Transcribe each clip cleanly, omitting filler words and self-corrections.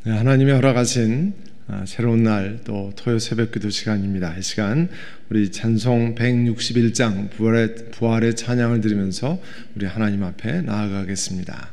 네, 하나님이 허락하신 새로운 날 또 토요 새벽 기도 시간입니다. 이 시간 우리 찬송 161장 부활의 찬양을 드리면서 우리 하나님 앞에 나아가겠습니다.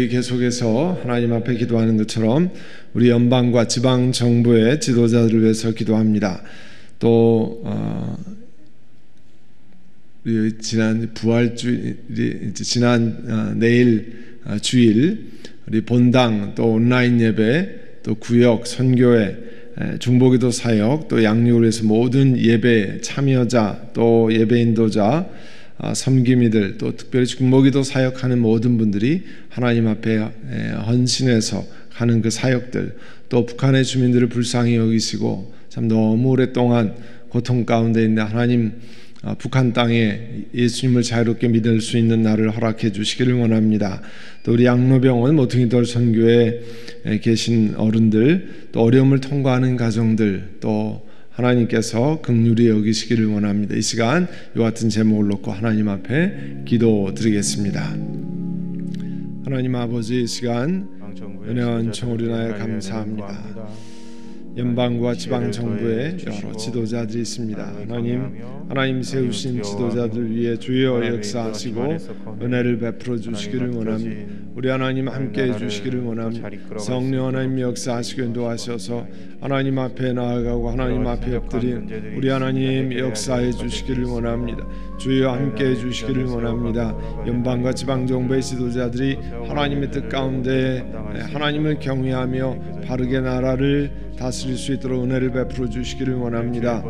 계속해서 하나님 앞에 기도하는 것처럼 우리 연방과 지방 정부의 지도자들을 위해서 기도합니다. 또 지난 부활주일이 지난 내일 주일 우리 본당 또 온라인 예배 또 구역 선교회 중보기도 사역 또 양육을 위해서 모든 예배 참여자 또 예배 인도자 섬김이들 또 특별히 중보기도 사역하는 모든 분들이 하나님 앞에 헌신해서 가는 그 사역들 또 북한의 주민들을 불쌍히 여기시고 참 너무 오랫동안 고통 가운데 있는데 하나님 북한 땅에 예수님을 자유롭게 믿을 수 있는 날을 허락해 주시기를 원합니다. 또 우리 양로병원 모퉁이돌 선교에 계신 어른들 또 어려움을 통과하는 가정들 또 하나님께서 긍휼히 여기시기를 원합니다. 이 시간 이와 같은 제목을 놓고 하나님 앞에 기도드리겠습니다. 하나님 아버지, 이 시간 은혜와 청을 인하여 감사합니다. 연방과 지방 정부의 여러 지도자들이 있습니다. 하나님 세우신 지도자들 위해 주여 역사하시고 은혜를 베풀어 주시기를 원합니다. 우리 하나님 함께해 주시기를 원합니다. 성령 하나님 역사하시고 인도하셔서 하나님 앞에 나아가고 하나님 앞에 엎드린 우리 하나님 역사해 주시기를 원합니다. 주여 함께해 주시기를 원합니다. 연방과 지방 정부의 지도자들이 하나님의 뜻 가운데 하나님을 경외하며 바르게 나라를 다스릴 수 있도록 은혜를 베풀어 주시기를 원합니다.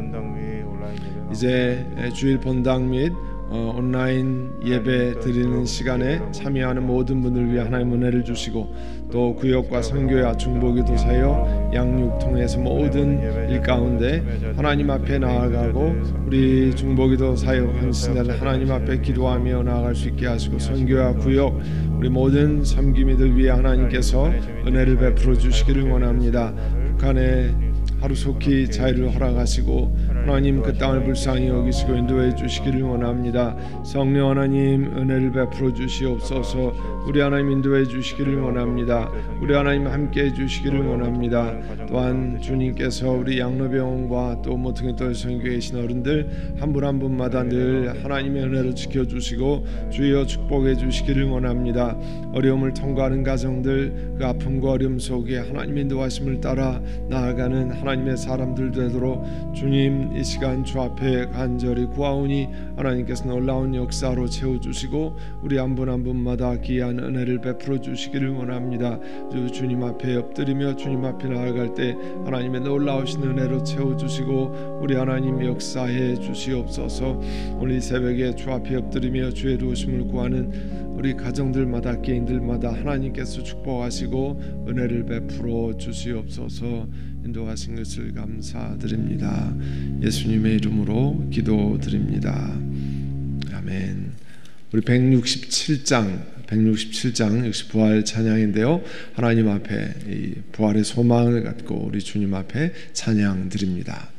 이제 주일 본당 및 온라인 예배 드리는 시간에 참여하는 모든 분을 위해 하나님 은혜를 주시고 또 구역과 선교와 중보기도 사역 양육 통해서 모든 일 가운데 하나님 앞에 나아가고 우리 중보기도 사역 헌신자를 하나님 앞에 기도하며 나아갈 수 있게 하시고 선교와 구역 우리 모든 섬김이들 위해 하나님께서 은혜를 베풀어 주시기를 원합니다. 북한의 하루속히 자유를 허락하시고 하나님 그 땅을 불쌍히 여기시고 인도해 주시기를 원합니다. 성령 하나님 은혜를 베풀어 주시옵소서. 우리 하나님 인도해 주시기를 원합니다. 우리 하나님 함께해 주시기를 원합니다. 또한 주님께서 우리 양로병원과 또 모퉁이돌 선교에 계신 어른들 한 분 한 분마다 늘 하나님의 은혜로 지켜주시고 주여 축복해 주시기를 원합니다. 어려움을 통과하는 가정들 그 아픔과 어려움 속에 하나님의 인도하심을 따라 나아가는 하나님의 사람들 되도록 주님 이 시간 주 앞에 간절히 구하오니 하나님께서 놀라운 역사로 채워주시고 우리 한 분 한 분마다 귀한 은혜를 베풀어 주시기를 원합니다. 주님 앞에 엎드리며 주님 앞에 나아갈 때 하나님의 놀라우신 은혜로 채워주시고 우리 하나님 역사해 주시옵소서. 오늘 이 새벽에 주 앞에 엎드리며 주의 도우심을 구하는 우리 가정들마다 개인들마다 하나님께서 축복하시고 은혜를 베풀어 주시옵소서. 인도하신 것을 감사드립니다. 예수님의 이름으로 기도드립니다. 아멘. 우리 167장 역시 부활 찬양인데요. 하나님 앞에 이 부활의 소망을 갖고 우리 주님 앞에 찬양 드립니다.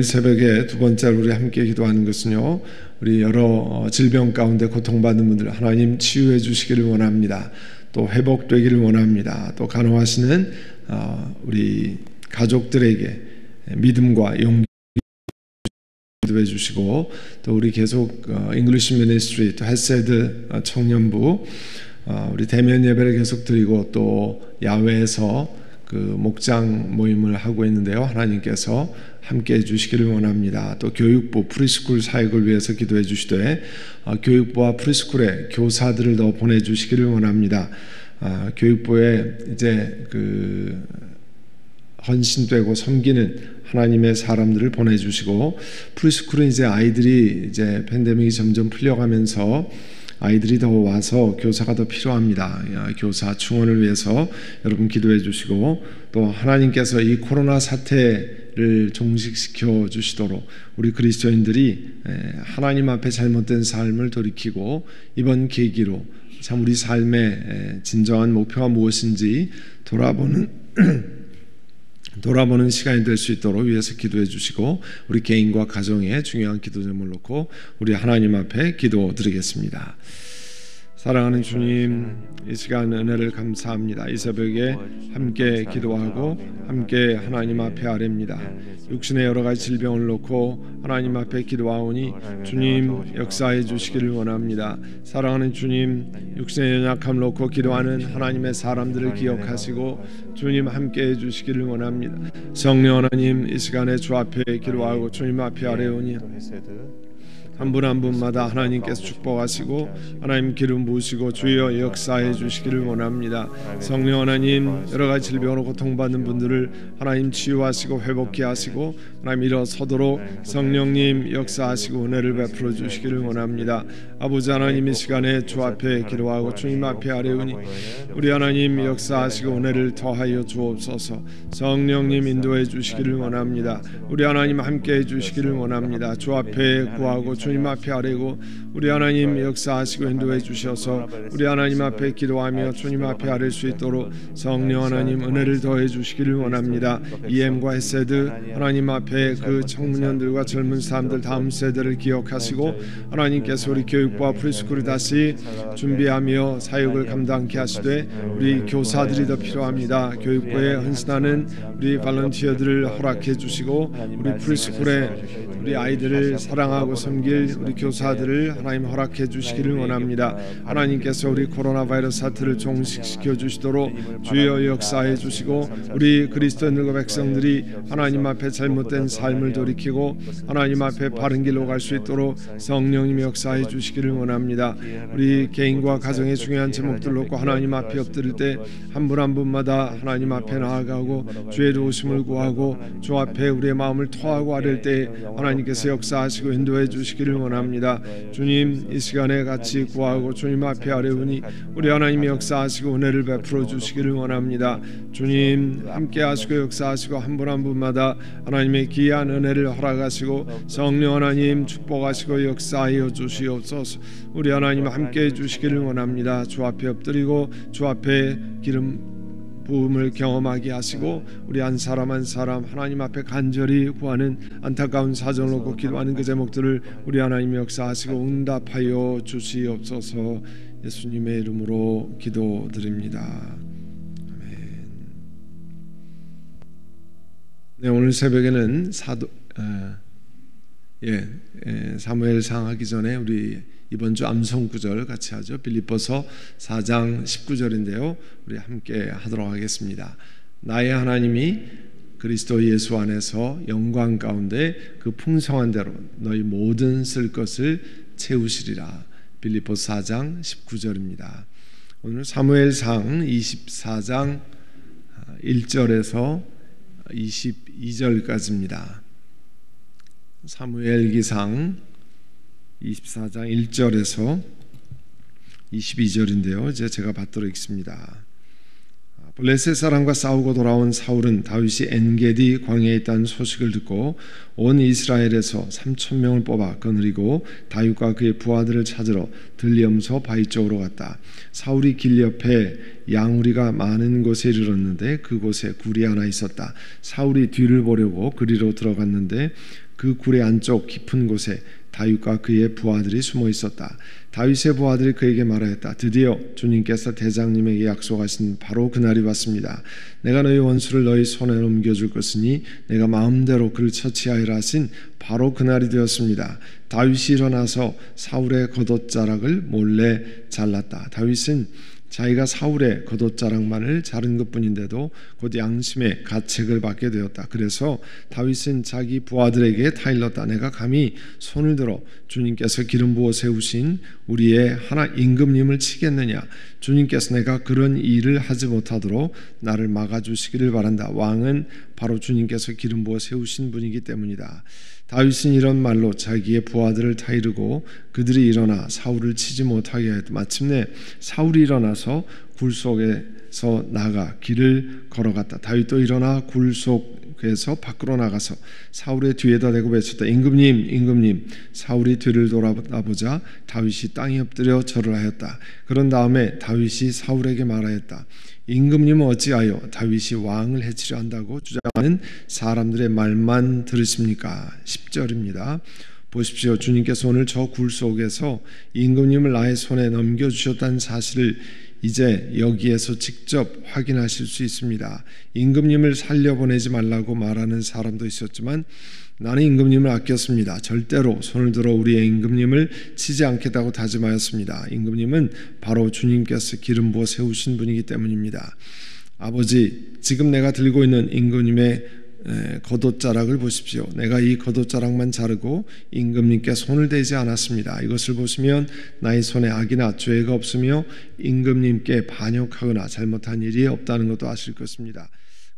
새벽에 두 번째로 우리 함께 기도하는 것은요, 우리 여러 질병 가운데 고통받는 분들 하나님 치유해 주시기를 원합니다. 또 회복되기를 원합니다. 또 간호하시는 우리 가족들에게 믿음과 용기 기도해 주시고, 또 우리 계속 잉글리시 미니스트리 또 헬세드 청년부 우리 대면 예배를 계속 드리고 또 야외에서 그 목장 모임을 하고 있는데요. 하나님께서 함께 해주시기를 원합니다. 또 교육부 프리스쿨 사역을 위해서 기도해 주시되 교육부와 프리스쿨에 교사들을 더 보내주시기를 원합니다. 교육부에 이제 그 헌신되고 섬기는 하나님의 사람들을 보내주시고, 프리스쿨은 이제 아이들이 이제 팬데믹이 점점 풀려가면서 아이들이 더 와서 교사가 더 필요합니다. 교사 충원을 위해서 여러분 기도해 주시고, 또 하나님께서 이 코로나 사태를 종식시켜 주시도록 우리 그리스도인들이 하나님 앞에 잘못된 삶을 돌이키고 이번 계기로 참 우리 삶의 진정한 목표가 무엇인지 돌아보는 시간이 될 수 있도록 위해서 기도해 주시고, 우리 개인과 가정에 중요한 기도 제목을 놓고 우리 하나님 앞에 기도드리겠습니다. 사랑하는 주님, 이 시간 은혜를 감사합니다. 이 새벽에 함께 기도하고 함께 하나님 앞에 아뢰입니다. 육신의 여러 가지 질병을 놓고 하나님 앞에 기도하오니 주님 역사해 주시기를 원합니다. 사랑하는 주님, 육신의 연약함을 놓고 기도하는 하나님의 사람들을 기억하시고 주님 함께 해주시기를 원합니다. 성령 하나님, 이 시간에 주 앞에 기도하고 주님 앞에 아뢰오니 한 분 한 분마다 하나님께서 축복하시고 하나님 기름 부으시고 주여 역사해 주시기를 원합니다. 성령 하나님, 여러 가지 질병으로 고통받는 분들을 하나님 치유하시고 회복케 하시고 하나님 일어서도록 성령님 역사하시고 은혜를 베풀어 주시기를 원합니다. 아버지 하나님, 이 시간에 주 앞에 기도하고 주님 앞에 아뢰오니 우리 하나님 역사하시고 은혜를 더하여 주옵소서. 성령님 인도해 주시기를 원합니다. 우리 하나님 함께 해 주시기를 원합니다. 주 앞에 구하고 주님 앞에 아뢰고 우리 하나님 역사하시고 인도해 주셔서 우리 하나님 앞에 기도하며 주님 앞에 아뢰 수 있도록 성령 하나님 은혜를 더해 주시기를 원합니다. EM과 헤세드 하나님 앞에 그 청년들과 젊은 사람들 다음 세대를 기억하시고 하나님께서 우리 교육부와 프리스쿨을 다시 준비하며 사역을 감당케 하시되 우리 교사들이 더 필요합니다. 교육부에 헌신하는 우리 발런티어들을 허락해 주시고 우리 프리스쿨에 우리 아이들을 사랑하고 섬길 우리 교사들을 하나님 허락해 주시기를 원합니다. 하나님께서 우리 코로나 바이러스 사태를 종식시켜 주시도록 주여 역사해 주시고 우리 그리스도인들과 백성들이 하나님 앞에 잘못된 삶을 돌이키고 하나님 앞에 바른 길로 갈 수 있도록 성령님 역사해 주시기를 원합니다. 우리 개인과 가정의 중요한 제목들 놓고 하나님 앞에 엎드릴 때 한 분 한 분마다 하나님 앞에 나아가고 주의 도우심을 구하고 주 앞에 우리의 마음을 토하고 아뢰 때 하나님께서 역사하시고 인도해 주시기를 원합니다. 주님, 이 시간에 같이 구하고 주님 앞에 아뢰오니 우리 하나님이 역사하시고 은혜를 베풀어 주시기를 원합니다. 주님 함께 하시고 역사하시고 한 분 한 분마다 하나님의 귀한 은혜를 허락하시고 성령 하나님 축복하시고 역사하여 주시옵소서. 우리 하나님 함께 해주시기를 원합니다. 주 앞에 엎드리고 주 앞에 기름 부음을 경험하게 하시고 우리 한 사람 한 사람 하나님 앞에 간절히 구하는 안타까운 사정을 놓고 기도하는 그 제목들을 우리 하나님 역사하시고 응답하여 주시옵소서. 예수님의 이름으로 기도드립니다. 아멘. 네, 오늘 새벽에는 사무엘상 하기 전에 우리 이번 주 암송 구절 같이 하죠. 빌립보서 4장 19절인데요. 우리 함께 하도록 하겠습니다. 나의 하나님이 그리스도 예수 안에서 영광 가운데 그 풍성한 대로 너희 모든 쓸 것을 채우시리라. 빌립보서 4장 19절입니다. 오늘 사무엘상 24장 1절에서 22절까지입니다. 사무엘기상 24장 1절에서 22절인데요. 이제 제가 받도록 읽습니다. 블레셋 사람과 싸우고 돌아온 사울은 다윗이 엔게디 광야에 있다는 소식을 듣고 온 이스라엘에서 3,000명을 뽑아 거느리고 다윗과 그의 부하들을 찾으러 들리엄서 바위 쪽으로 갔다. 사울이 길 옆에 양우리가 많은 곳에 이르렀는데 그곳에 굴이 하나 있었다. 사울이 뒤를 보려고 그리로 들어갔는데 그 굴의 안쪽 깊은 곳에 다윗과 그의 부하들이 숨어 있었다. 다윗의 부하들이 그에게 말하였다. 드디어 주님께서 대장님에게 약속하신 바로 그날이 왔습니다. 내가 너희 원수를 너희 손에 넘겨줄 것이니 내가 마음대로 그를 처치하리라 하신 바로 그날이 되었습니다. 다윗이 일어나서 사울의 겉옷자락을 몰래 잘랐다. 다윗은 자기가 사울의 겉옷자락만을 자른 것뿐인데도 곧 양심의 가책을 받게 되었다. 그래서 다윗은 자기 부하들에게 타일렀다. 내가 감히 손을 들어 주님께서 기름 부어 세우신 우리의 하나 임금님을 치겠느냐. 주님께서 내가 그런 일을 하지 못하도록 나를 막아주시기를 바란다. 왕은 바로 주님께서 기름 부어 세우신 분이기 때문이다. 다윗은 이런 말로 자기의 부하들을 타이르고 그들이 일어나 사울을 치지 못하게 하였다. 마침내 사울이 일어나서 굴 속에서 나가 길을 걸어갔다. 다윗도 일어나 굴 속에서 밖으로 나가서 사울의 뒤에다 대고 외쳤다. 임금님, 임금님. 사울이 뒤를 돌아보자 다윗이 땅에 엎드려 절을 하였다. 그런 다음에 다윗이 사울에게 말하였다. 임금님은 어찌하여 다윗이 왕을 해치려 한다고 주장하는 사람들의 말만 들으십니까? 10절입니다. 보십시오. 주님께서 오늘 저 굴 속에서 임금님을 나의 손에 넘겨주셨다는 사실을 이제 여기에서 직접 확인하실 수 있습니다. 임금님을 살려보내지 말라고 말하는 사람도 있었지만 나는 임금님을 아꼈습니다. 절대로 손을 들어 우리의 임금님을 치지 않겠다고 다짐하였습니다. 임금님은 바로 주님께서 기름 부어 세우신 분이기 때문입니다. 아버지, 지금 내가 들고 있는 임금님의 겉옷자락을 보십시오. 내가 이 겉옷자락만 자르고 임금님께 손을 대지 않았습니다. 이것을 보시면 나의 손에 악이나 죄가 없으며 임금님께 반역하거나 잘못한 일이 없다는 것도 아실 것입니다.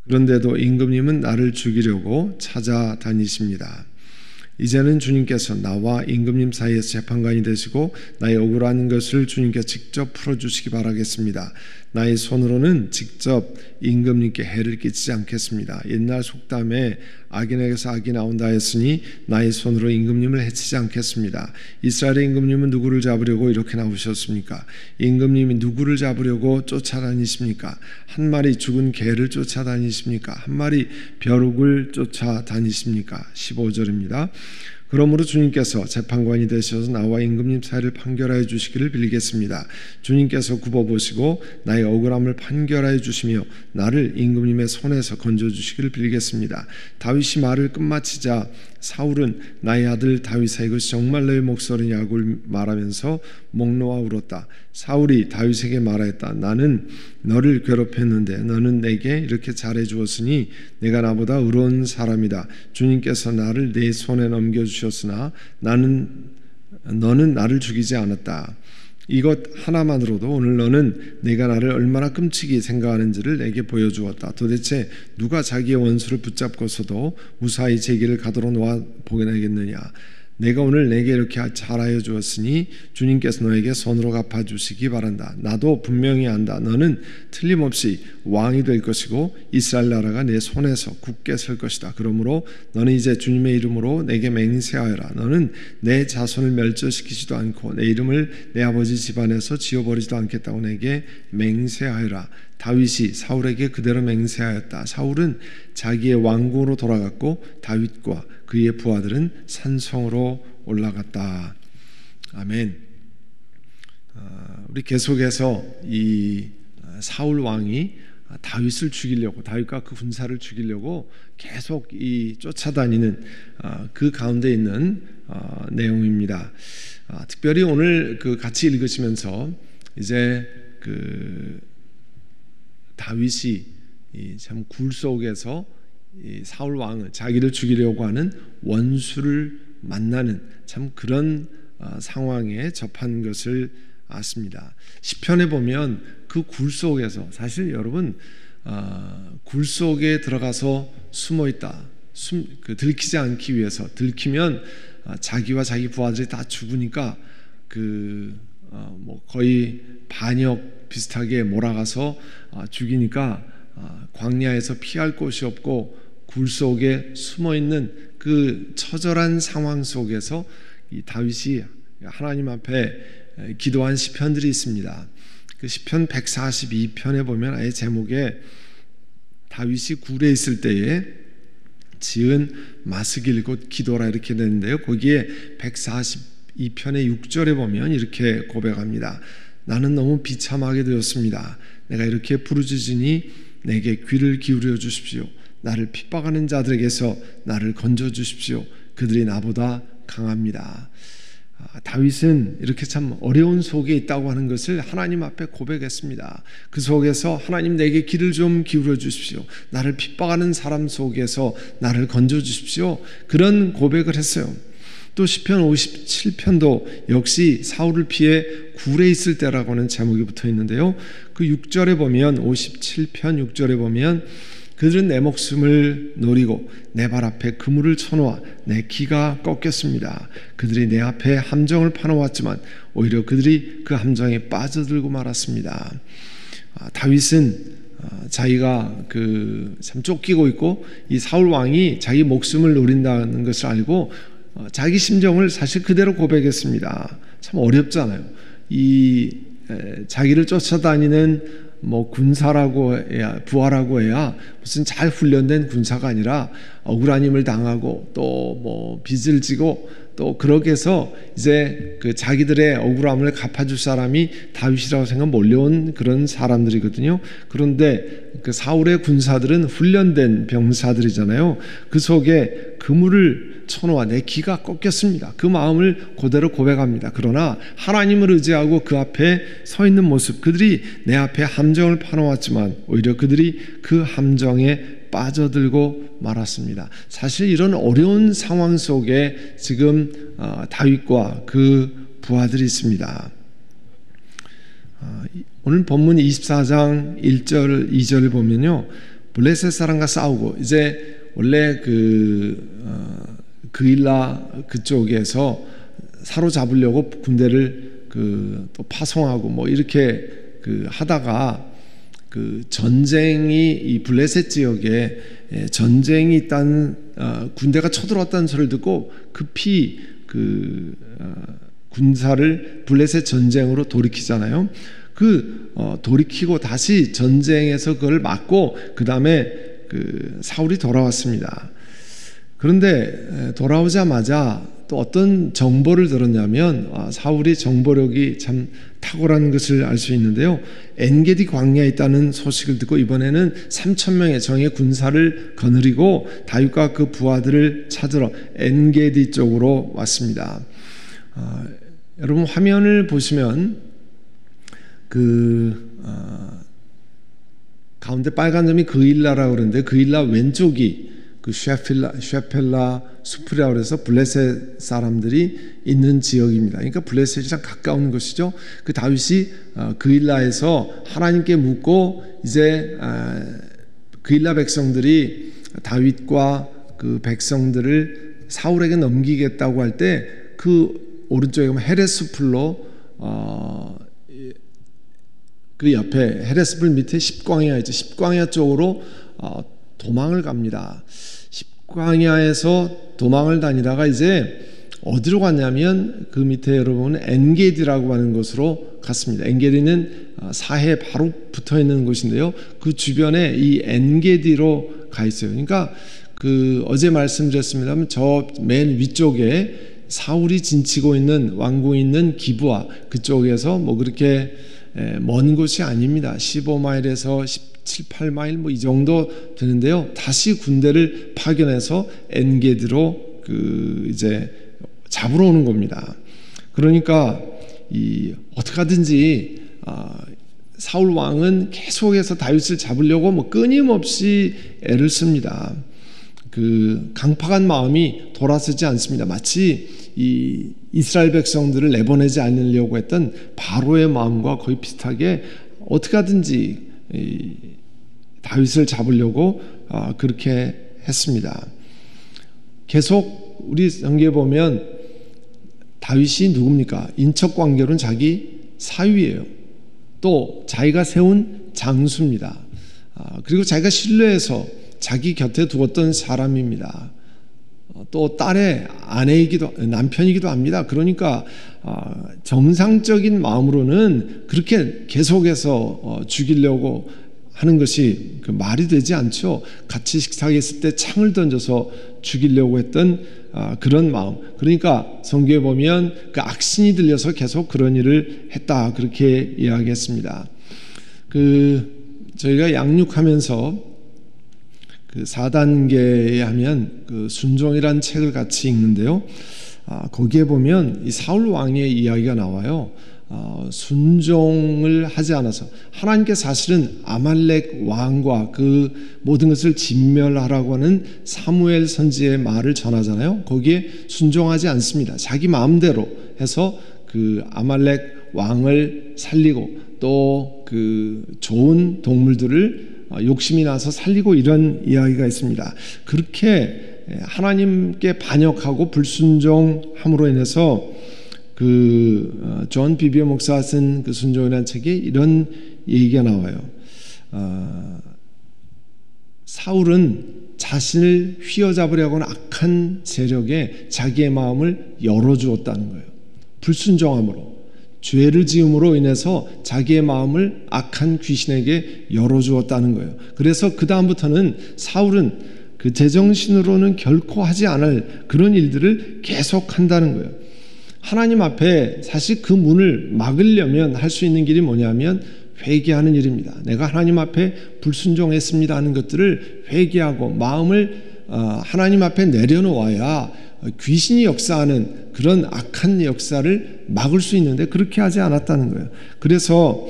그런데도 임금님은 나를 죽이려고 찾아다니십니다. 이제는 주님께서 나와 임금님 사이에서 재판관이 되시고 나의 억울한 것을 주님께 직접 풀어주시기 바라겠습니다. 나의 손으로는 직접 임금님께 해를 끼치지 않겠습니다. 옛날 속담에 악인에게서 악이 나온다 했으니 나의 손으로 임금님을 해치지 않겠습니다. 이스라엘의 임금님은 누구를 잡으려고 이렇게 나오셨습니까? 임금님이 누구를 잡으려고 쫓아다니십니까? 한 마리 죽은 개를 쫓아다니십니까? 한 마리 벼룩을 쫓아다니십니까? 15절입니다. 그러므로 주님께서 재판관이 되셔서 나와 임금님 사이를 판결하여 주시기를 빌겠습니다. 주님께서 굽어보시고 나의 억울함을 판결하여 주시며 나를 임금님의 손에서 건져주시기를 빌겠습니다. 다윗이 말을 끝마치자 사울은 나의 아들 다윗아 이것이 정말 너의 목소리냐고 말하면서 목 놓아 울었다. 사울이 다윗에게 말하였다. 나는 너를 괴롭혔는데 너는 내게 이렇게 잘해 주었으니 내가 나보다 의로운 사람이다. 주님께서 나를 내 손에 넘겨주셨으나 너는 나를 죽이지 않았다. 이것 하나만으로도 오늘 너는 내가 나를 얼마나 끔찍이 생각하는지를 내게 보여주었다. 도대체 누가 자기의 원수를 붙잡고서도 무사히 제 길을 가도록 놓아 보내겠느냐. 내가 오늘 내게 이렇게 잘하여 주었으니 주님께서 너에게 손으로 갚아주시기 바란다. 나도 분명히 안다. 너는 틀림없이 왕이 될 것이고 이스라엘 나라가 내 손에서 굳게 설 것이다. 그러므로 너는 이제 주님의 이름으로 내게 맹세하여라. 너는 내 자손을 멸절시키지도 않고 내 이름을 내 아버지 집안에서 지워버리지도 않겠다고 내게 맹세하여라. 다윗이 사울에게 그대로 맹세하였다. 사울은 자기의 왕궁으로 돌아갔고 다윗과 그의 부하들은 산성으로 올라갔다. 아멘. 우리 계속해서 이 사울 왕이 다윗을 죽이려고 다윗과 그 군사를 죽이려고 계속 이 쫓아다니는 그 가운데 있는 내용입니다. 특별히 오늘 그 같이 읽으시면서 이제 그 다윗이 참 굴 속에서 이 사울 왕을 자기를 죽이려고 하는 원수를 만나는 참 그런 상황에 접한 것을 아십니다. 시편에 보면 그 굴 속에서 사실 여러분 굴 속에 들어가서 숨어 있다. 들키지 않기 위해서 들키면 자기와 자기 부하들이 다 죽으니까 뭐 거의 반역 비슷하게 몰아가서 죽이니까 광야에서 피할 곳이 없고 굴 속에 숨어 있는 그 처절한 상황 속에서 이 다윗이 하나님 앞에 기도한 시편들이 있습니다. 그 시편 142편에 보면 아예 제목에 다윗이 굴에 있을 때에 지은 마스길 곧 기도라 이렇게 되는데요. 거기에 142편의 6절에 보면 이렇게 고백합니다. 나는 너무 비참하게 되었습니다. 내가 이렇게 부르짖으니 내게 귀를 기울여 주십시오. 나를 핍박하는 자들에게서 나를 건져 주십시오. 그들이 나보다 강합니다. 다윗은 이렇게 참 어려운 속에 있다고 하는 것을 하나님 앞에 고백했습니다. 그 속에서 하나님 내게 귀를 좀 기울여 주십시오. 나를 핍박하는 사람 속에서 나를 건져 주십시오. 그런 고백을 했어요. 또 시편 57편도 역시 사울을 피해 굴에 있을 때라고 하는 제목이 붙어 있는데요. 그 6절에 보면 57편 6절에 보면 그들은 내 목숨을 노리고 내 발 앞에 그물을 쳐놓아 내 기가 꺾였습니다. 그들이 내 앞에 함정을 파놓았지만 오히려 그들이 그 함정에 빠져들고 말았습니다. 다윗은 자기가 참 쫓기고 있고 이 사울 왕이 자기 목숨을 노린다는 것을 알고 자기 심정을 사실 그대로 고백했습니다. 참 어렵잖아요. 자기를 쫓아다니는 군사라고 해야, 부하라고 해야 무슨 잘 훈련된 군사가 아니라 억울한 힘을 당하고 또 빚을 지고 또 그렇게 해서 이제 자기들의 억울함을 갚아줄 사람이 다윗이라고 생각 몰려온 그런 사람들이거든요. 그런데 그 사울의 군사들은 훈련된 병사들이잖아요. 그 속에 그물을 쳐놓아 내 기가 꺾였습니다. 그 마음을 그대로 고백합니다. 그러나 하나님을 의지하고 그 앞에 서 있는 모습, 그들이 내 앞에 함정을 파놓았지만 오히려 그들이 그 함정에 빠져들고 말았습니다. 사실 이런 어려운 상황 속에 지금 다윗과 그 부하들이 있습니다. 오늘 본문 24장 1절 2절을 보면요, 블레셋 사람과 싸우고 이제 원래 그일라 그쪽에서 사로잡으려고 군대를 또 파송하고 이렇게 하다가 전쟁이 이 블레셋 지역에 전쟁이 있다는 군대가 쳐들어왔다는 소리를 듣고 급히 군사를 블레셋 전쟁으로 돌이키잖아요. 돌이키고 다시 전쟁에서 그걸 막고 그 다음에 사울이 돌아왔습니다. 그런데 돌아오자마자 또 어떤 정보를 들었냐면 사울이 정보력이 참 탁월한 것을 알 수 있는데요. 엔게디 광야에 있다는 소식을 듣고 이번에는 3,000명의 정예 군사를 거느리고 다윗과 그 부하들을 찾으러 엔게디 쪽으로 왔습니다. 여러분 화면을 보시면 가운데 빨간 점이 그일라라고 그러는데 그일라 왼쪽이 쉐펠라 숲이라고 해서 블레셋 사람들이 있는 지역입니다. 그러니까 블레셋이랑 가까운 곳이죠. 그 다윗이 그일라에서 하나님께 묻고 이제 그일라 백성들이 다윗과 그 백성들을 사울에게 넘기겠다고 할 때 그 오른쪽에 보면 헤레스풀로 그 옆에 헤레스풀 밑에 십광야 있죠. 십광야 쪽으로 도망을 갑니다. 십광야에서 도망을 다니다가 이제 어디로 갔냐면 그 밑에 여러분 엔게디라고 하는 곳으로 갔습니다. 엔게디는 사해 바로 붙어 있는 곳인데요. 그 주변에 이 엔게디로 가 있어요. 그러니까 어제 말씀드렸습니다만 저 맨 위쪽에 사울이 진치고 있는 왕궁이 있는 기브아 그쪽에서 그렇게 먼 곳이 아닙니다. 15마일에서 17, 8마일 이 정도 되는데요. 다시 군대를 파견해서 엔게디로 이제 잡으러 오는 겁니다. 그러니까 어떻게 하든지 사울 왕은 계속해서 다윗을 잡으려고 끊임없이 애를 씁니다. 강팍한 마음이 돌아서지 않습니다. 마치 이 이스라엘 백성들을 내보내지 않으려고 했던 바로의 마음과 거의 비슷하게 어떻게 하든지 다윗을 잡으려고 그렇게 했습니다. 계속 우리 성경에 보면 다윗이 누굽니까? 인척관계로는 자기 사위예요. 또 자기가 세운 장수입니다. 그리고 자기가 신뢰해서 자기 곁에 두었던 사람입니다. 또 딸의 남편이기도 합니다. 그러니까 정상적인 마음으로는 그렇게 계속해서 죽이려고 하는 것이 말이 되지 않죠. 같이 식사했을 때 창을 던져서 죽이려고 했던 그런 마음. 그러니까 성경에 보면 악신이 들려서 계속 그런 일을 했다 그렇게 이야기했습니다. 저희가 양육하면서 4단계에 하면 순종이라는 책을 같이 읽는데요. 거기에 보면 이 사울 왕의 이야기가 나와요. 순종을 하지 않아서 하나님께 사실은 아말렉 왕과 그 모든 것을 진멸하라고 하는 사무엘 선지의 말을 전하잖아요. 거기에 순종하지 않습니다. 자기 마음대로 해서 그 아말렉 왕을 살리고 또 그 좋은 동물들을 욕심이 나서 살리고 이런 이야기가 있습니다. 그렇게 하나님께 반역하고 불순종함으로 인해서 존 비비어 목사가 쓴 그 순종이라는 책에 이런 얘기가 나와요. 사울은 자신을 휘어잡으려고 하는 악한 세력에 자기의 마음을 열어주었다는 거예요. 불순종함으로, 죄를 지음으로 인해서 자기의 마음을 악한 귀신에게 열어주었다는 거예요. 그래서 그 다음부터는 사울은 그 제정신으로는 결코 하지 않을 그런 일들을 계속한다는 거예요. 하나님 앞에 사실 그 문을 막으려면 할 수 있는 길이 뭐냐면 회개하는 일입니다. 내가 하나님 앞에 불순종했습니다 하는 것들을 회개하고 마음을 하나님 앞에 내려놓아야 귀신이 역사하는 그런 악한 역사를 막을 수 있는데 그렇게 하지 않았다는 거예요. 그래서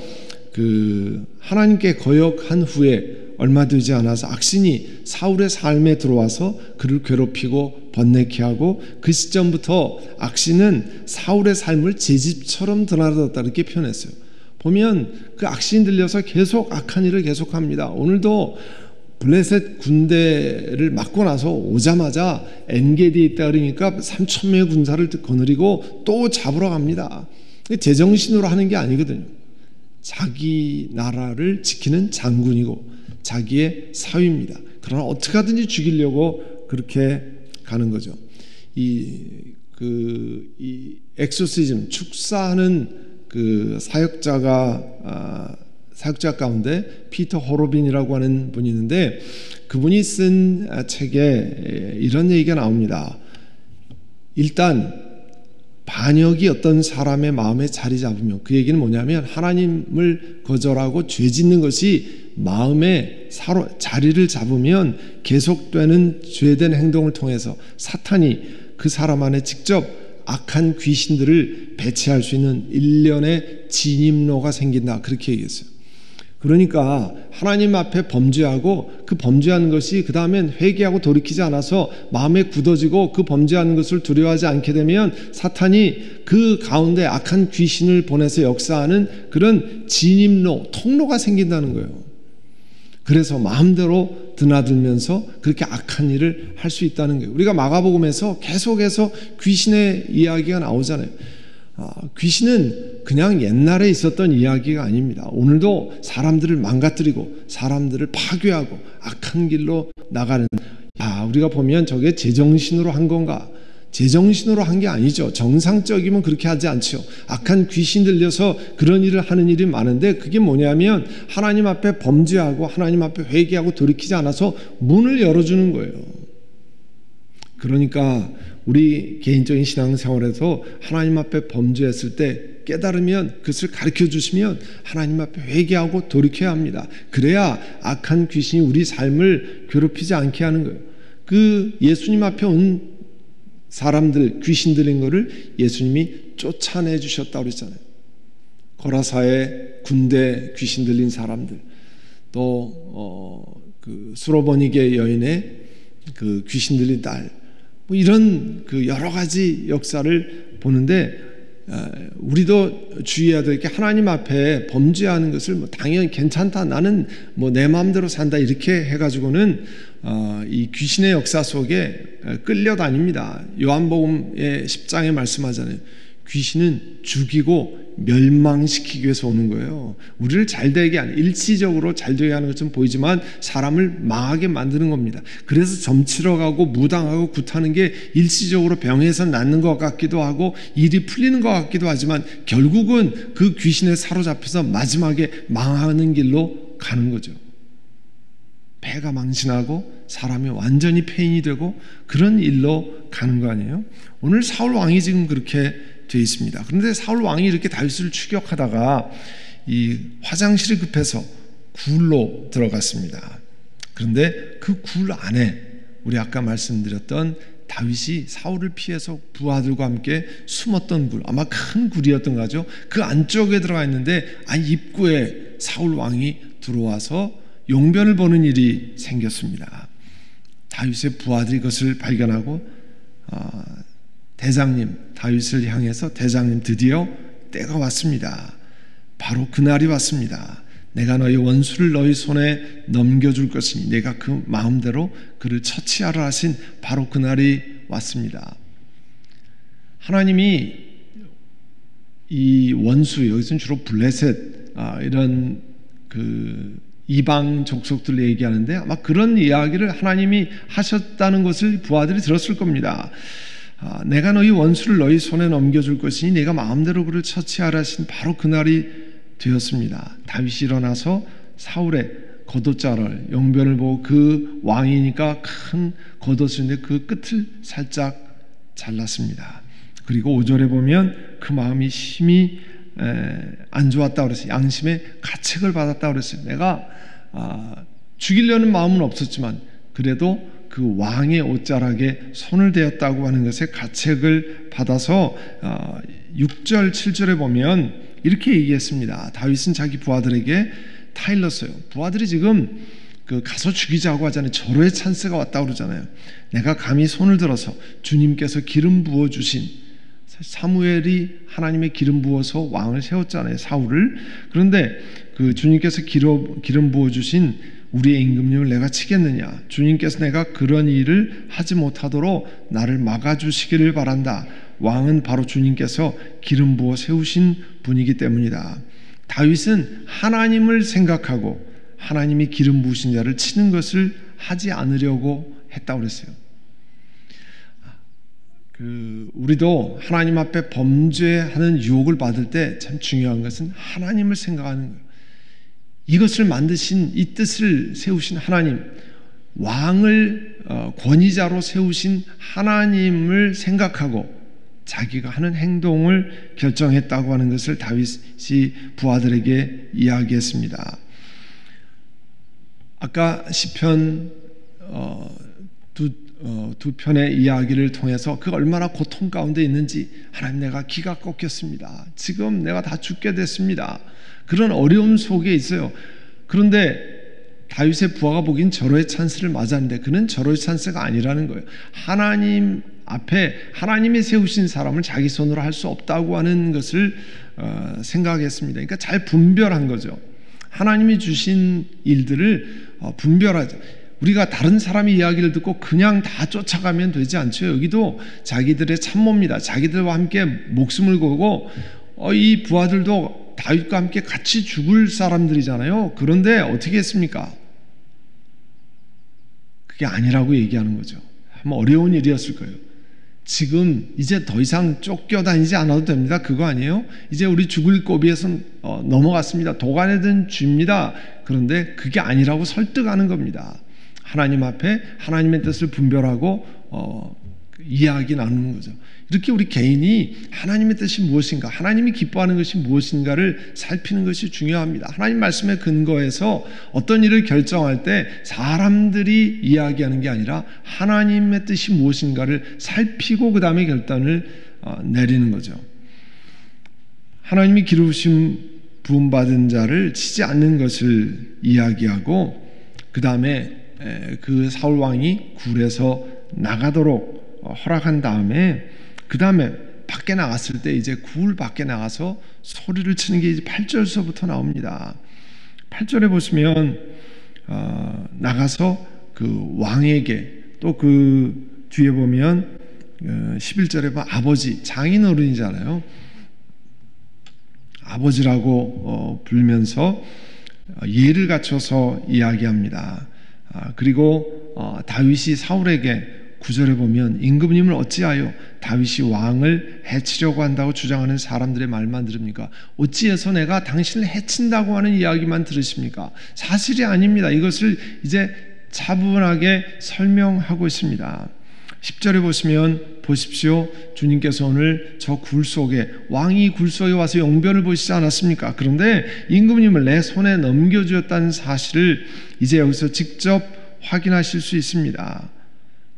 하나님께 거역한 후에 얼마 되지 않아서 악신이 사울의 삶에 들어와서 그를 괴롭히고 번뇌케 하고 그 시점부터 악신은 사울의 삶을 제 집처럼 드나들었다 이렇게 표현했어요. 보면 그 악신이 들려서 계속 악한 일을 계속합니다. 오늘도 블레셋 군대를 막고 나서 오자마자 엔게디에 있다 그러니까 3,000명의 군사를 거느리고 또 잡으러 갑니다. 제정신으로 하는 게 아니거든요. 자기 나라를 지키는 장군이고 자기의 사위입니다. 그러나 어떻게 하든지 죽이려고 그렇게 가는 거죠. 이 엑소시즘, 축사하는 그 사역자 가운데 피터 호로빈이라고 하는 분이 있는데 그분이 쓴 책에 이런 얘기가 나옵니다. 일단 반역이 어떤 사람의 마음에 자리 잡으면 그 얘기는 뭐냐면 하나님을 거절하고 죄 짓는 것이 마음에 자리를 잡으면 계속되는 죄된 행동을 통해서 사탄이 그 사람 안에 직접 악한 귀신들을 배치할 수 있는 일련의 진입로가 생긴다 그렇게 얘기했어요. 그러니까 하나님 앞에 범죄하고 그 범죄하는 것이 그 다음엔 회개하고 돌이키지 않아서 마음에 굳어지고 그 범죄하는 것을 두려워하지 않게 되면 사탄이 그 가운데 악한 귀신을 보내서 역사하는 그런 진입로, 통로가 생긴다는 거예요. 그래서 마음대로 드나들면서 그렇게 악한 일을 할 수 있다는 거예요. 우리가 마가복음에서 계속해서 귀신의 이야기가 나오잖아요. 귀신은 그냥 옛날에 있었던 이야기가 아닙니다. 오늘도 사람들을 망가뜨리고 사람들을 파괴하고 악한 길로 나가는 우리가 보면 저게 제정신으로 한 건가? 제정신으로 한 게 아니죠. 정상적이면 그렇게 하지 않죠. 악한 귀신 들려서 그런 일을 하는 일이 많은데 그게 뭐냐면 하나님 앞에 범죄하고 하나님 앞에 회개하고 돌이키지 않아서 문을 열어주는 거예요. 그러니까 우리 개인적인 신앙생활에서 하나님 앞에 범죄했을 때 깨달으면 그것을 가르쳐 주시면 하나님 앞에 회개하고 돌이켜야 합니다. 그래야 악한 귀신이 우리 삶을 괴롭히지 않게 하는 거예요. 그 예수님 앞에 온 사람들, 귀신 들린 거를 예수님이 쫓아내 주셨다고 그랬잖아요. 거라사의 군대 귀신 들린 사람들, 또 그 수로보니게 여인의 그 귀신 들린 딸, 뭐 이런 그 여러 가지 역사를 보는데 우리도 주의해야 될 게 하나님 앞에 범죄하는 것을 뭐 당연히 괜찮다, 나는 뭐 내 마음대로 산다 이렇게 해가지고는 이 귀신의 역사 속에 끌려다닙니다. 요한복음의 10장에 말씀하잖아요. 귀신은 죽이고 멸망시키기 위해서 오는 거예요. 우리를 잘되게 하는, 일시적으로 잘되게 하는 것처럼 보이지만 사람을 망하게 만드는 겁니다. 그래서 점치러 가고 무당하고 굿하는 게 일시적으로 병에서 낫는 것 같기도 하고 일이 풀리는 것 같기도 하지만 결국은 그 귀신에 사로잡혀서 마지막에 망하는 길로 가는 거죠. 배가 망신하고 사람이 완전히 폐인이 되고 그런 일로 가는 거 아니에요? 오늘 사울 왕이 지금 그렇게 되어 있습니다. 그런데 사울 왕이 이렇게 다윗을 추격하다가 이 화장실이 급해서 굴로 들어갔습니다. 그런데 그 굴 안에 우리 아까 말씀드렸던 다윗이 사울을 피해서 부하들과 함께 숨었던 굴, 아마 큰 굴이었던 거죠. 그 안쪽에 들어가 있는데 입구에 사울 왕이 들어와서 용변을 보는 일이 생겼습니다. 다윗의 부하들이 그것을 발견하고 대장님 다윗을 향해서 대장님 드디어 때가 왔습니다. 바로 그날이 왔습니다. 내가 너희 원수를 너희 손에 넘겨줄 것이니 내가 그 마음대로 그를 처치하라 하신 바로 그날이 왔습니다. 하나님이 이 원수, 여기서는 주로 블레셋 이런 그 이방 족속들을 얘기하는데 아마 그런 이야기를 하나님이 하셨다는 것을 부하들이 들었을 겁니다. 내가 너희 원수를 너희 손에 넘겨줄 것이니 내가 마음대로 그를 처치하라 하신 바로 그날이 되었습니다. 다윗이 일어나서 사울의 겉옷자를 용변을 보고 그 왕이니까 큰 겉옷인데 그 끝을 살짝 잘랐습니다. 그리고 5절에 보면 그 마음이 심히 안 좋았다고 그랬어요. 양심의 가책을 받았다고 그랬어요. 내가 죽이려는 마음은 없었지만 그래도 그 왕의 옷자락에 손을 대었다고 하는 것에 가책을 받아서 6절 7절에 보면 이렇게 얘기했습니다. 다윗은 자기 부하들에게 타일렀어요. 부하들이 지금 가서 죽이자고 하잖아요. 절호의 찬스가 왔다고 그러잖아요. 내가 감히 손을 들어서 주님께서 기름 부어주신, 사무엘이 하나님의 기름 부어서 왕을 세웠잖아요. 사울을. 그런데 그 주님께서 기름 부어주신 우리의 임금님을 내가 치겠느냐. 주님께서 내가 그런 일을 하지 못하도록 나를 막아주시기를 바란다. 왕은 바로 주님께서 기름 부어 세우신 분이기 때문이다. 다윗은 하나님을 생각하고 하나님이 기름 부으신 자를 치는 것을 하지 않으려고 했다고 그랬어요. 우리도 하나님 앞에 범죄하는 유혹을 받을 때 참 중요한 것은 하나님을 생각하는 거예요. 이것을 만드신, 이 뜻을 세우신 하나님, 왕을 권위자로 세우신 하나님을 생각하고 자기가 하는 행동을 결정했다고 하는 것을 다윗이 부하들에게 이야기했습니다. 아까 시편 두 편의 이야기를 통해서 그 얼마나 고통 가운데 있는지, 하나님 내가 기가 꺾였습니다. 지금 내가 다 죽게 됐습니다. 그런 어려움 속에 있어요. 그런데 다윗의 부하가 보기엔 절호의 찬스를 맞았는데 그는 절호의 찬스가 아니라는 거예요. 하나님 앞에 하나님이 세우신 사람을 자기 손으로 할 수 없다고 하는 것을 생각했습니다. 그러니까 잘 분별한 거죠. 하나님이 주신 일들을 분별하죠. 우리가 다른 사람의 이야기를 듣고 그냥 다 쫓아가면 되지 않죠. 여기도 자기들의 참모입니다. 자기들과 함께 목숨을 걸고 이 부하들도 다윗과 함께 같이 죽을 사람들이잖아요. 그런데 어떻게 했습니까? 그게 아니라고 얘기하는 거죠. 참 어려운 일이었을 거예요. 지금 이제 더 이상 쫓겨다니지 않아도 됩니다. 그거 아니에요? 이제 우리 죽을 고비에서 넘어갔습니다. 도간에 든 죄입니다. 그런데 그게 아니라고 설득하는 겁니다. 하나님 앞에 하나님의 뜻을 분별하고 이야기 나누는 거죠. 이렇게 우리 개인이 하나님의 뜻이 무엇인가, 하나님이 기뻐하는 것이 무엇인가를 살피는 것이 중요합니다. 하나님 말씀에 근거해서 어떤 일을 결정할 때 사람들이 이야기하는 게 아니라 하나님의 뜻이 무엇인가를 살피고 그 다음에 결단을 내리는 거죠. 하나님이 기르심 부음받은 자를 치지 않는 것을 이야기하고 그 다음에 그 사울 왕이 굴에서 나가도록 허락한 다음에 그 다음에 밖에 나갔을 때 이제 굴 밖에 나가서 소리를 치는 게 이제 8절서부터 나옵니다. 8절에 보시면 나가서 그 왕에게, 또 그 뒤에 보면 11절에 보면 아버지, 장인 어른이잖아요. 아버지라고 불면서 예를 갖춰서 이야기합니다. 그리고 다윗이 사울에게 9절에 보면 임금님을 어찌하여 다윗이 왕을 해치려고 한다고 주장하는 사람들의 말만 들읍니까? 어찌해서 내가 당신을 해친다고 하는 이야기만 들으십니까? 사실이 아닙니다. 이것을 이제 차분하게 설명하고 있습니다. 10절에 보시면 보십시오. 주님께서 오늘 저 굴 속에, 왕이 굴 속에 와서 용변을 보시지 않았습니까? 그런데 임금님을 내 손에 넘겨주었다는 사실을 이제 여기서 직접 확인하실 수 있습니다.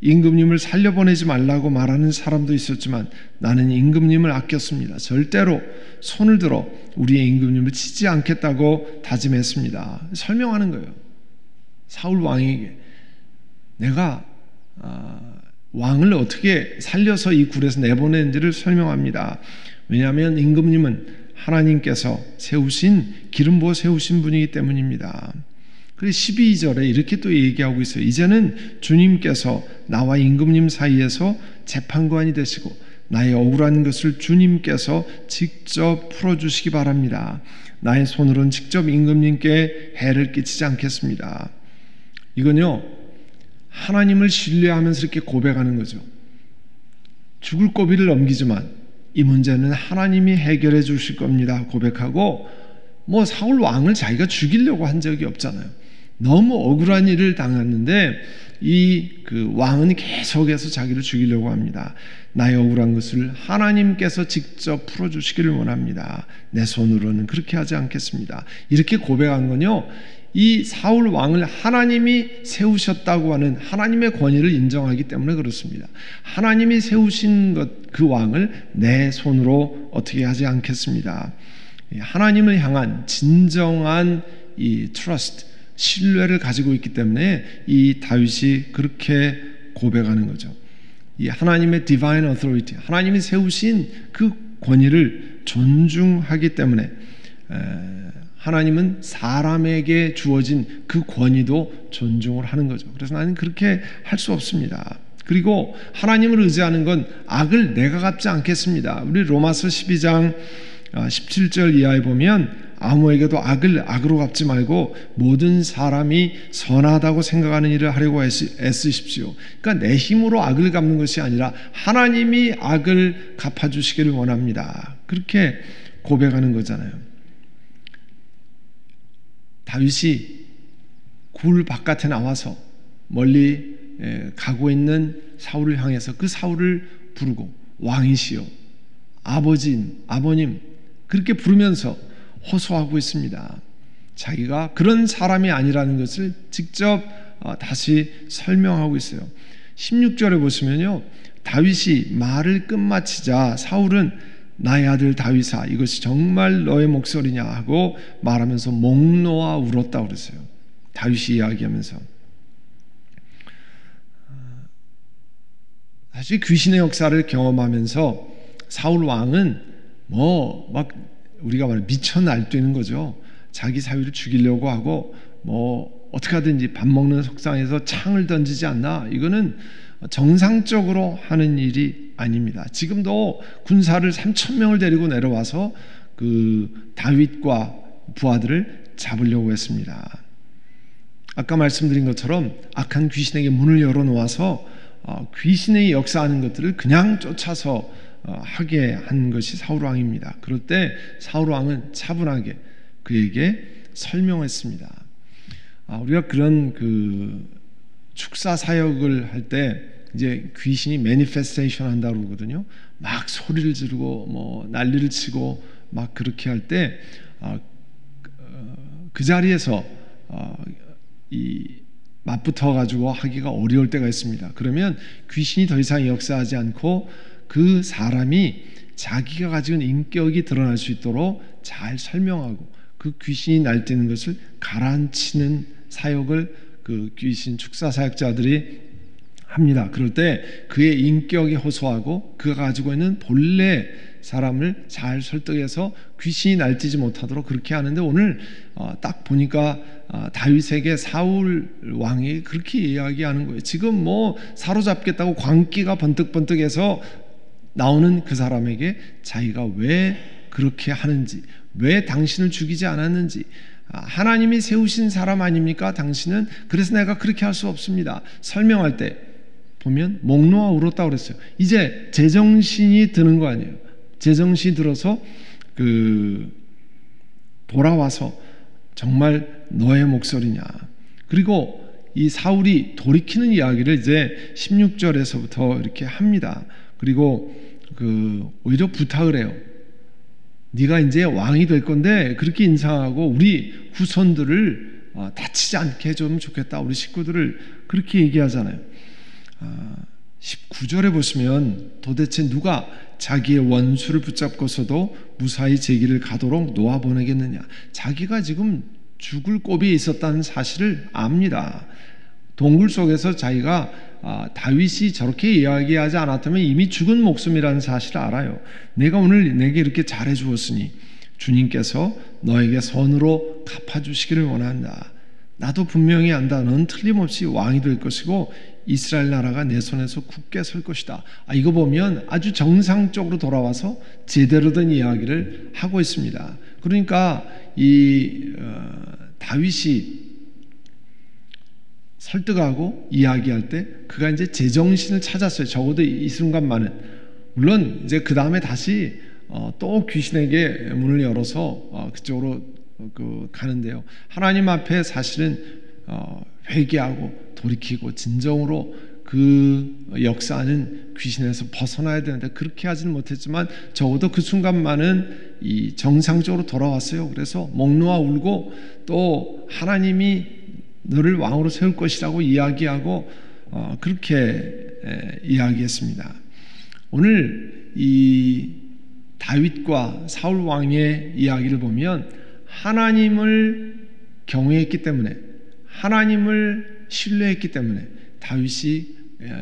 임금님을 살려보내지 말라고 말하는 사람도 있었지만 나는 임금님을 아꼈습니다. 절대로 손을 들어 우리의 임금님을 치지 않겠다고 다짐했습니다. 설명하는 거예요. 사울 왕에게 내가 왕을 어떻게 살려서 이 굴에서 내보냈는지를 설명합니다. 왜냐하면 임금님은 하나님께서 기름 부어 세우신 분이기 때문입니다. 그래서 12절에 이렇게 또 얘기하고 있어요. 이제는 주님께서 나와 임금님 사이에서 재판관이 되시고 나의 억울한 것을 주님께서 직접 풀어주시기 바랍니다. 나의 손으로는 직접 임금님께 해를 끼치지 않겠습니다. 이건요, 하나님을 신뢰하면서 이렇게 고백하는 거죠. 죽을 고비를 넘기지만 이 문제는 하나님이 해결해 주실 겁니다 고백하고, 사울 왕을 자기가 죽이려고 한 적이 없잖아요. 너무 억울한 일을 당했는데 그 왕은 계속해서 자기를 죽이려고 합니다. 나의 억울한 것을 하나님께서 직접 풀어주시기를 원합니다. 내 손으로는 그렇게 하지 않겠습니다. 이렇게 고백한 건요, 이 사울 왕을 하나님이 세우셨다고 하는 하나님의 권위를 인정하기 때문에 그렇습니다. 하나님이 세우신 그 왕을 내 손으로 어떻게 하지 않겠습니다. 하나님을 향한 진정한 이 트러스트, 신뢰를 가지고 있기 때문에 이 다윗이 그렇게 고백하는 거죠. 이 하나님의 divine authority, 하나님이 세우신 그 권위를 존중하기 때문에 하나님은 사람에게 주어진 그 권위도 존중을 하는 거죠. 그래서 나는 그렇게 할 수 없습니다. 그리고 하나님을 의지하는 건 악을 내가 갚지 않겠습니다. 우리 로마서 12장 17절 이하에 보면 아무에게도 악을 악으로 갚지 말고 모든 사람이 선하다고 생각하는 일을 하려고 애쓰십시오. 그러니까 내 힘으로 악을 갚는 것이 아니라 하나님이 악을 갚아주시기를 원합니다. 그렇게 고백하는 거잖아요. 다윗이 굴 바깥에 나와서 멀리 가고 있는 사울을 향해서 그 사울을 부르고 왕이시여, 아버님 그렇게 부르면서 호소하고 있습니다. 자기가 그런 사람이 아니라는 것을 직접 다시 설명하고 있어요. 16절에 보시면요, 다윗이 말을 끝마치자 사울은 나의 아들 다윗아, 이것이 정말 너의 목소리냐 하고 말하면서 목 놓아 울었다고 그랬어요. 다윗이 이야기하면서. 사실 귀신의 역사를 경험하면서 사울 왕은 우리가 말해 미쳐 날뛰는 거죠. 자기 사위를 죽이려고 하고 어떻게 하든지 밥 먹는 석상에서 창을 던지지 않나, 이거는 정상적으로 하는 일이 아닙니다. 지금도 군사를 3,000명을 데리고 내려와서 그 다윗과 부하들을 잡으려고 했습니다. 아까 말씀드린 것처럼 악한 귀신에게 문을 열어놓아서 귀신의 역사하는 것들을 그냥 쫓아서 하게 한 것이 사울 왕입니다. 그럴 때 사울 왕은 차분하게 그에게 설명했습니다. 우리가 그런 그 축사 사역을 할 때 이제 귀신이 매니페스테이션 한다고 그러거든요. 막 소리를 지르고 난리를 치고 막 그렇게 할 때 그 자리에서 맞붙어 가지고 하기가 어려울 때가 있습니다. 그러면 귀신이 더 이상 역사하지 않고 그 사람이 자기가 가지고 있는 인격이 드러날 수 있도록 잘 설명하고 그 귀신이 날뛰는 것을 가라앉히는 사역을 그 귀신 축사 사역자들이 합니다. 그럴 때 그의 인격이 호소하고 그가 가지고 있는 본래 사람을 잘 설득해서 귀신이 날뛰지 못하도록 그렇게 하는데, 오늘 딱 보니까 다윗에게 사울 왕이 그렇게 이야기하는 거예요. 지금 사로잡겠다고 광기가 번뜩번뜩해서 나오는 그 사람에게 자기가 왜 그렇게 하는지, 왜 당신을 죽이지 않았는지, 하나님이 세우신 사람 아닙니까? 당신은. 그래서 내가 그렇게 할 수 없습니다. 설명할 때 보면 목 놓아 울었다고 그랬어요. 이제 제정신이 드는 거 아니에요. 제정신이 들어서 돌아와서 정말 너의 목소리냐. 그리고 이 사울이 돌이키는 이야기를 이제 16절에서부터 이렇게 합니다. 그리고 오히려 부탁을 해요. 네가 이제 왕이 될 건데 그렇게 인상하고 우리 후손들을 다치지 않게 해주면 좋겠다. 우리 식구들을 그렇게 얘기하잖아요. 19절에 보시면 도대체 누가 자기의 원수를 붙잡고서도 무사히 제 길을 가도록 놓아보내겠느냐. 자기가 지금 죽을 고비에 있었다는 사실을 압니다. 동굴 속에서 자기가 다윗이 저렇게 이야기하지 않았다면 이미 죽은 목숨이라는 사실을 알아요. 내가 오늘 내게 이렇게 잘해 주었으니 주님께서 너에게 선으로 갚아주시기를 원한다. 나도 분명히 안다. 넌 틀림없이 왕이 될 것이고 이스라엘 나라가 내 손에서 굳게 설 것이다. 이거 보면 아주 정상적으로 돌아와서 제대로 된 이야기를 하고 있습니다. 그러니까 이 다윗이 설득하고 이야기할 때 그가 이제 제정신을 찾았어요. 적어도 이 순간만은. 물론 이제 그 다음에 다시 또 귀신에게 문을 열어서 그쪽으로 가는데요. 하나님 앞에 사실은 회개하고 돌이키고 진정으로 그 역사는 귀신에서 벗어나야 되는데 그렇게 하지는 못했지만 적어도 그 순간만은 이 정상적으로 돌아왔어요. 그래서 목 놓아 울고 또 하나님이 너를 왕으로 세울 것이라고 이야기하고 그렇게 이야기했습니다. 오늘 이 다윗과 사울 왕의 이야기를 보면 하나님을 경외했기 때문에 하나님을 신뢰했기 때문에 다윗이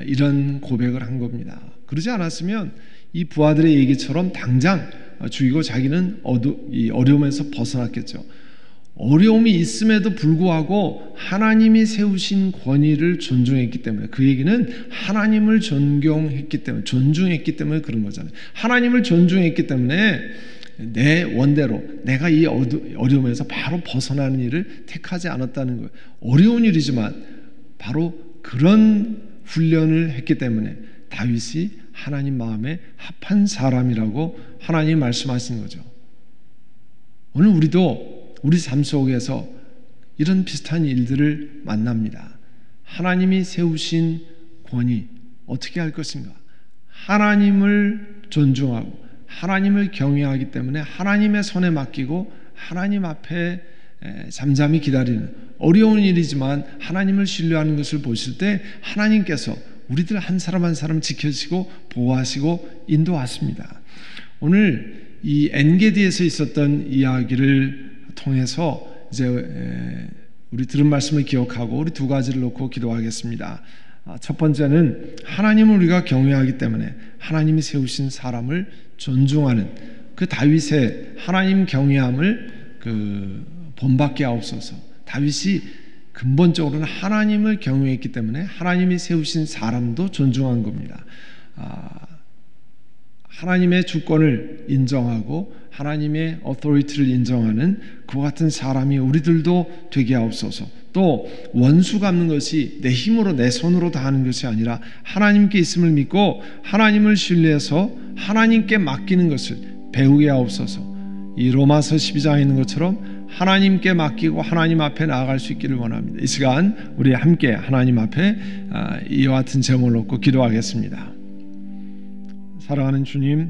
이런 고백을 한 겁니다. 그러지 않았으면 이 부하들의 얘기처럼 당장 죽이고 자기는 이 어려움에서 벗어났겠죠. 어려움이 있음에도 불구하고 하나님이 세우신 권위를 존중했기 때문에 그 얘기는 하나님을 존경했기 때문에 존중했기 때문에 그런 거잖아요. 하나님을 존중했기 때문에 내 원대로 내가 이 어려움에서 바로 벗어나는 일을 택하지 않았다는 거예요. 어려운 일이지만 바로 그런 훈련을 했기 때문에 다윗이 하나님 마음에 합한 사람이라고 하나님이 말씀하시는 거죠. 오늘 우리도 우리 삶 속에서 이런 비슷한 일들을 만납니다. 하나님이 세우신 권위 어떻게 할 것인가? 하나님을 존중하고 하나님을 경외하기 때문에 하나님의 손에 맡기고 하나님 앞에 잠잠히 기다리는 어려운 일이지만 하나님을 신뢰하는 것을 보실 때 하나님께서 우리들 한 사람 한 사람 지켜주시고 보호하시고 인도하십니다. 오늘 이 엔게디에서 있었던 이야기를 통해서 이제 우리 들은 말씀을 기억하고 우리 두 가지를 놓고 기도하겠습니다. 첫 번째는 하나님을 우리가 경외하기 때문에 하나님이 세우신 사람을 존중하는 그 다윗의 하나님 경외함을 본받게 하옵소서. 다윗이 근본적으로는 하나님을 경외했기 때문에 하나님이 세우신 사람도 존중한 겁니다. 하나님의 주권을 인정하고 하나님의 어토리티를 인정하는 그와 같은 사람이 우리들도 되게 하옵소서. 또 원수 갚는 것이 내 힘으로 내 손으로 다 하는 것이 아니라 하나님께 있음을 믿고 하나님을 신뢰해서 하나님께 맡기는 것을 배우게 하옵소서. 이 로마서 12장에 있는 것처럼 하나님께 맡기고 하나님 앞에 나아갈 수 있기를 원합니다. 이 시간 우리 함께 하나님 앞에 이와 같은 제목을 놓고 기도하겠습니다. 사랑하는 주님,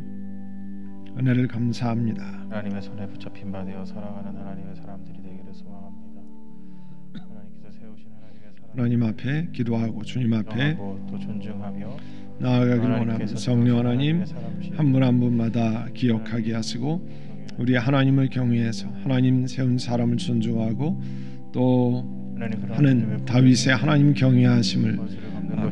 은혜를 감사합니다. 하나님의 손에 붙잡힌 바 되어 살아가는 하나님의 사람들이 되기를 소망합니다. 하나님께서 세우신 하나님의 사람 하나님 앞에 기도하고 주님 앞에 또 존중하며 나아가길 원합니다. 성령 하나님 한 분 한 분마다 기억하게 하시고 우리 하나님을 경외해서 하나님 세운 사람을 존중하고 또 하는 다윗의 하나님 경외하심을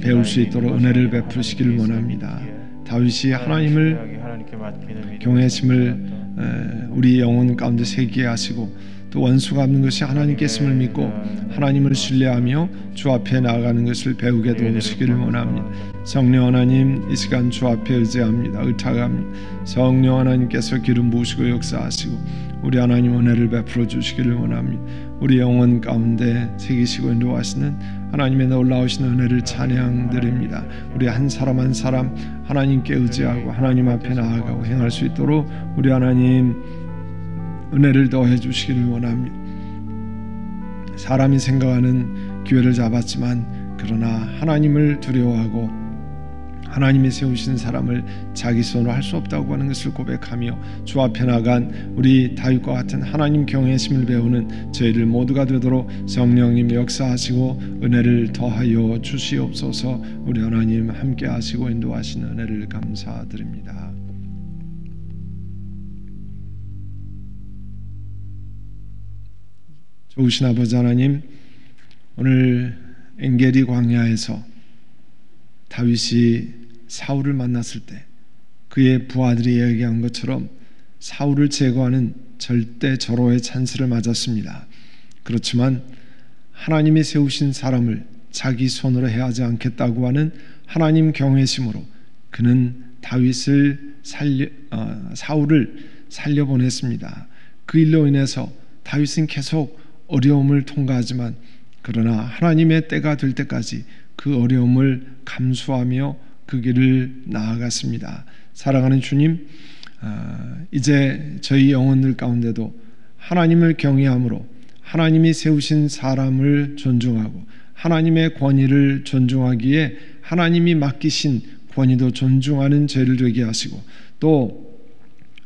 배울 수 있도록 은혜를 베푸시기를 원합니다. 다윗이 하나님을 경외심을 우리 영혼 가운데 새기게 하시고 또 원수가 없는 것이 하나님께 있음을 믿고 하나님을 신뢰하며 주 앞에 나아가는 것을 배우게 도우시기를 원합니다. 성령 하나님, 이 시간 주 앞에 의지합니다. 의탁합니다. 성령 하나님께서 기름 부으시고 역사하시고 우리 하나님 은혜를 베풀어 주시기를 원합니다. 우리 영혼 가운데 새기시고 인도하시는 하나님의 놀라우신 은혜를 찬양드립니다. 우리 한 사람 한 사람 하나님께 의지하고 하나님 앞에 나아가고 행할 수 있도록 우리 하나님 은혜를 더해 주시기를 원합니다. 사람이 생각하는 기회를 잡았지만 그러나 하나님을 두려워하고 하나님이 세우신 사람을 자기 손으로 할 수 없다고 하는 것을 고백하며 주 앞에 나간 우리 다윗과 같은 하나님 경외심을 배우는 저희들 모두가 되도록 성령님 역사하시고 은혜를 더하여 주시옵소서. 우리 하나님 함께 하시고 인도하시는 은혜를 감사드립니다. 좋으신 아버지 하나님, 오늘 엔게디 광야에서 다윗이 사울을 만났을 때 그의 부하들이 얘기한 것처럼 사울을 제거하는 절대 절호의 찬스를 맞았습니다. 그렇지만 하나님이 세우신 사람을 자기 손으로 해하지 않겠다고 하는 하나님 경외심으로 그는 사울을 살려보냈습니다. 그 일로 인해서 다윗은 계속 어려움을 통과하지만 그러나 하나님의 때가 될 때까지 그 어려움을 감수하며 그 길을 나아갔습니다. 사랑하는 주님, 이제 저희 영혼들 가운데도 하나님을 경외함으로 하나님이 세우신 사람을 존중하고 하나님의 권위를 존중하기에 하나님이 맡기신 권위도 존중하는 죄를 되게 하시고 또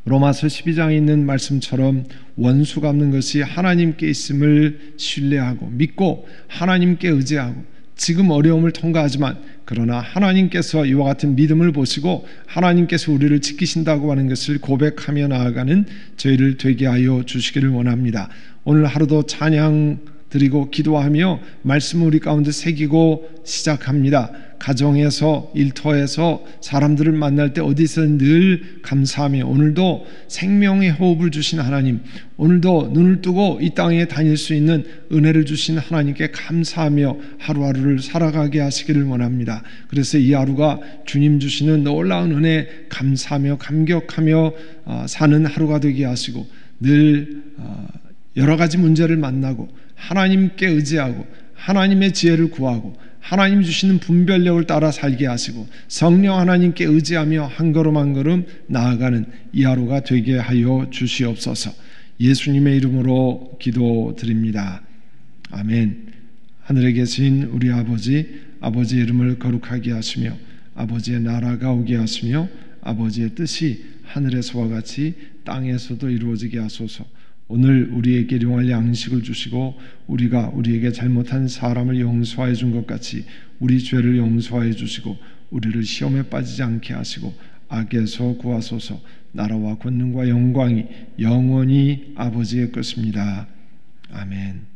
로마서 12장에 있는 말씀처럼 원수 갚는 것이 하나님께 있음을 신뢰하고 믿고 하나님께 의지하고 지금 어려움을 통과하지만 그러나 하나님께서 이와 같은 믿음을 보시고 하나님께서 우리를 지키신다고 하는 것을 고백하며 나아가는 저희를 되게 하여 주시기를 원합니다. 오늘 하루도 찬양 드리고 기도하며 말씀을 우리 가운데 새기고 시작합니다. 가정에서 일터에서 사람들을 만날 때 어디서 늘 감사하며 오늘도 생명의 호흡을 주신 하나님, 오늘도 눈을 뜨고 이 땅에 다닐 수 있는 은혜를 주신 하나님께 감사하며 하루하루를 살아가게 하시기를 원합니다. 그래서 이 하루가 주님 주시는 놀라운 은혜 감사하며 감격하며 사는 하루가 되게 하시고 늘 여러 가지 문제를 만나고 하나님께 의지하고 하나님의 지혜를 구하고 하나님 주시는 분별력을 따라 살게 하시고 성령 하나님께 의지하며 한 걸음 한 걸음 나아가는 이 하루가 되게 하여 주시옵소서. 예수님의 이름으로 기도드립니다. 아멘. 하늘에 계신 우리 아버지의 이름을 거룩하게 하시며 아버지의 나라가 오게 하시며 아버지의 뜻이 하늘에서와 같이 땅에서도 이루어지게 하소서. 오늘 우리에게 일용할 양식을 주시고 우리가 우리에게 잘못한 사람을 용서하여 준 것 같이 우리 죄를 용서하여 주시고 우리를 시험에 빠지지 않게 하시고 악에서 구하소서. 나라와 권능과 영광이 영원히 아버지의 것입니다. 아멘.